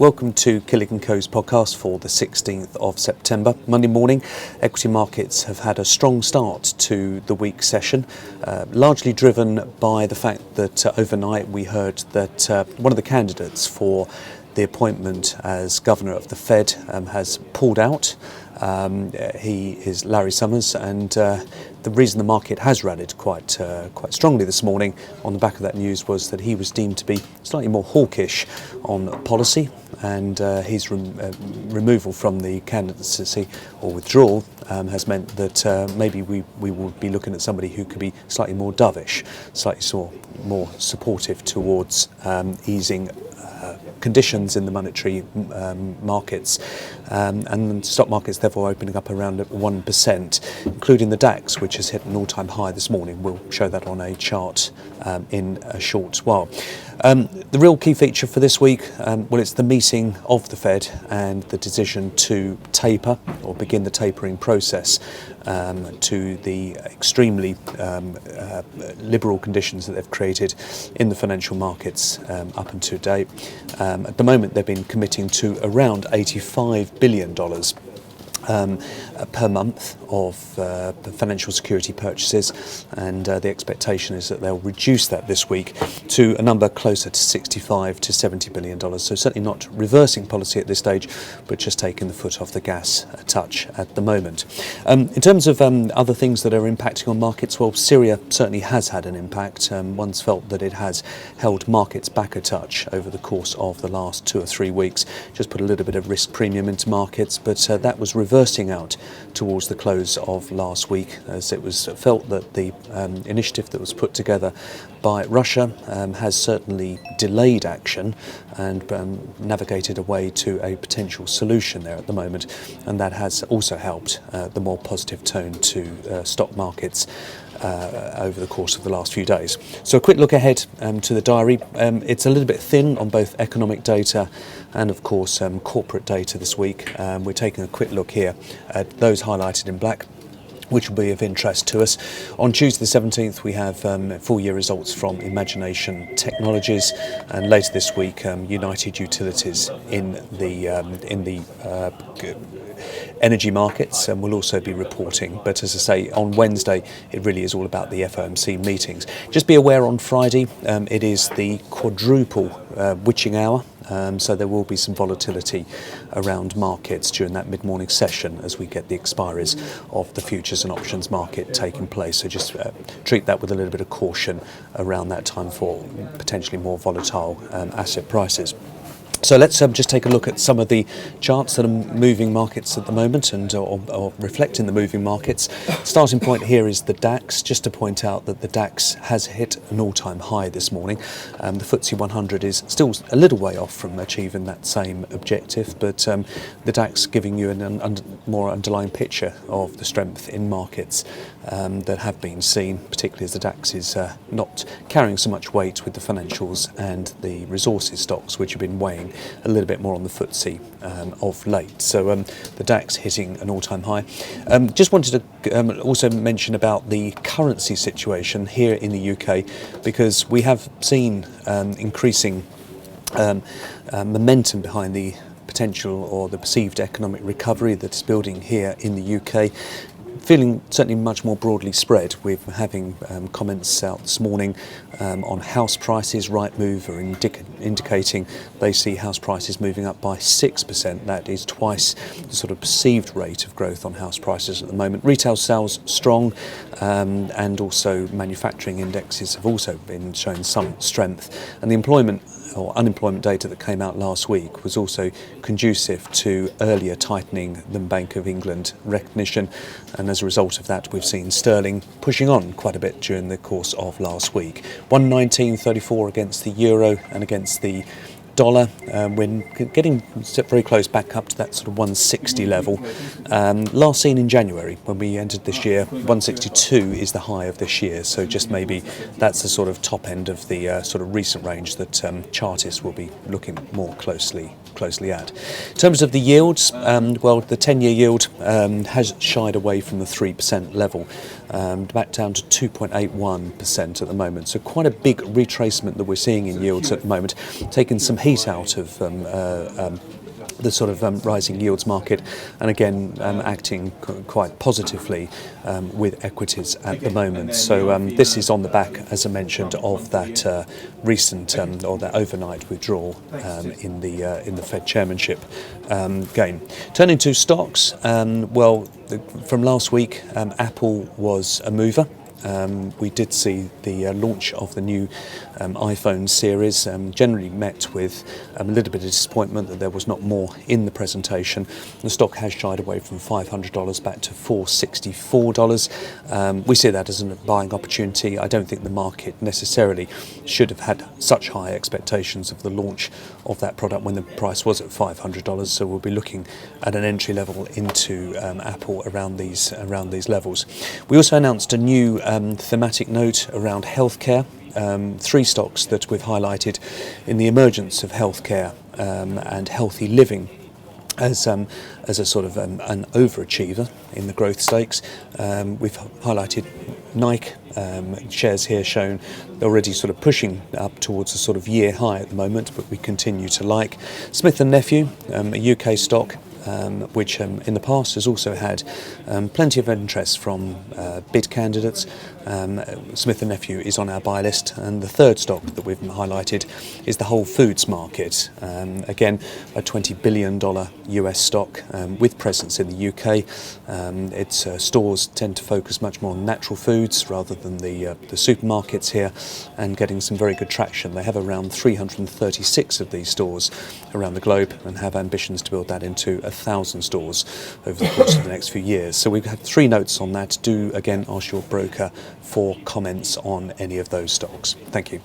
Welcome to Killik & Co.'s podcast for the 16th of September. Monday morning, equity markets have had a strong start to the week session, largely driven by the fact that overnight we heard that one of the candidates for the appointment as governor of the Fed has pulled out. He is Larry Summers, and the reason the market has rallied quite strongly this morning on the back of that news was that he was deemed to be slightly more hawkish on policy, and his removal from the candidacy or withdrawal has meant that maybe we will be looking at somebody who could be slightly more dovish, slightly more supportive towards easing conditions in the monetary markets, and stock markets therefore opening up around 1%, including the DAX, which has hit an all-time high this morning. We'll show that on a chart in a short while. The real key feature for this week, it's the meeting of the Fed and the decision to taper or begin the tapering process to the extremely liberal conditions that they've created in the financial markets up until date. At the moment, they've been committing to around $85 billion per month of financial security purchases, and the expectation is that they'll reduce that this week to a number closer to $65 to $70 billion. So certainly not reversing policy at this stage, but just taking the foot off the gas a touch at the moment. In terms of other things that are impacting on markets, well, Syria certainly has had an impact. One's felt that it has held markets back a touch over the course of the last 2 or 3 weeks, just put a little bit of risk premium into markets, but that was reversing out towards the close of last week, as it was felt that the initiative that was put together by Russia has certainly delayed action and navigated a way to a potential solution there at the moment, and that has also helped the more positive tone to stock markets over the course of the last few days. So a quick look ahead to the diary. It's a little bit thin on both economic data and of course corporate data this week. We're taking a quick look here at those highlighted in black, which will be of interest to us. On Tuesday the 17th, we have full year results from Imagination Technologies, and later this week, United Utilities in the energy markets, and we'll also be reporting. But as I say, on Wednesday, it really is all about the FOMC meetings. Just be aware on Friday, it is the quadruple witching hour. So there will be some volatility around markets during that mid-morning session as we get the expiries of the futures and options market taking place. So just treat that with a little bit of caution around that time for potentially more volatile asset prices. So let's just take a look at some of the charts that are moving markets at the moment and or reflecting the moving markets. Starting point here is the DAX. Just to point out that the DAX has hit an all-time high this morning. The FTSE 100 is still a little way off from achieving that same objective, but the DAX giving you a more underlying picture of the strength in markets that have been seen, particularly as the DAX is not carrying so much weight with the financials and the resources stocks, which have been weighing a little bit more on the FTSE of late. So the DAX hitting an all-time high. Just wanted to also mention about the currency situation here in the UK, because we have seen increasing momentum behind the potential or the perceived economic recovery that is building here in the UK. Feeling certainly much more broadly spread. We're having comments out this morning on house prices. Rightmove are indicating they see house prices moving up by 6%. That is twice the sort of perceived rate of growth on house prices at the moment. Retail sales strong, and also manufacturing indexes have also been showing some strength. And the employment or unemployment data that came out last week was also conducive to earlier tightening than Bank of England recognition, and as a result of that we've seen sterling pushing on quite a bit during the course of last week. 119.34 against the euro and against the dollar. We're getting very close back up to that sort of 160 level. Last seen in January when we entered this year, 162 is the high of this year. So just maybe that's the sort of top end of the sort of recent range that chartists will be looking more closely at. In terms of the yields, well, the 10-year yield has shied away from the 3% level, back down to 2.81% at the moment. So quite a big retracement that we're seeing in yields at the moment, taking some heat out of the sort of rising yields market, and again acting quite positively with equities at the moment. So this is on the back, as I mentioned, of that recent or that overnight withdrawal in the Fed chairmanship gain. Turning to stocks, from last week, Apple was a mover. We did see the launch of the new iPhone series, generally met with a little bit of disappointment that there was not more in the presentation. The stock has shied away from $500 back to $464. We see that as a buying opportunity. I don't think the market necessarily should have had such high expectations of the launch of that product when the price was at $500. So we'll be looking at an entry level into Apple around these levels. We also announced a new thematic note around healthcare. Three stocks that we've highlighted in the emergence of healthcare and healthy living as a sort of an overachiever in the growth stakes. We've highlighted Nike shares here shown already sort of pushing up towards a sort of year high at the moment, but we continue to like Smith & Nephew, a UK stock which in the past has also had plenty of interest from bid candidates. Smith & Nephew is on our buy list, and the third stock that we've highlighted is the Whole Foods market. Again, a $20 billion US stock with presence in the UK. Its stores tend to focus much more on natural foods rather than the supermarkets here, and getting some very good traction. They have around 336 of these stores around the globe and have ambitions to build that into 1,000 stores over the course of the next few years. So we've had three notes on that. Do again ask your broker for comments on any of those stocks. Thank you.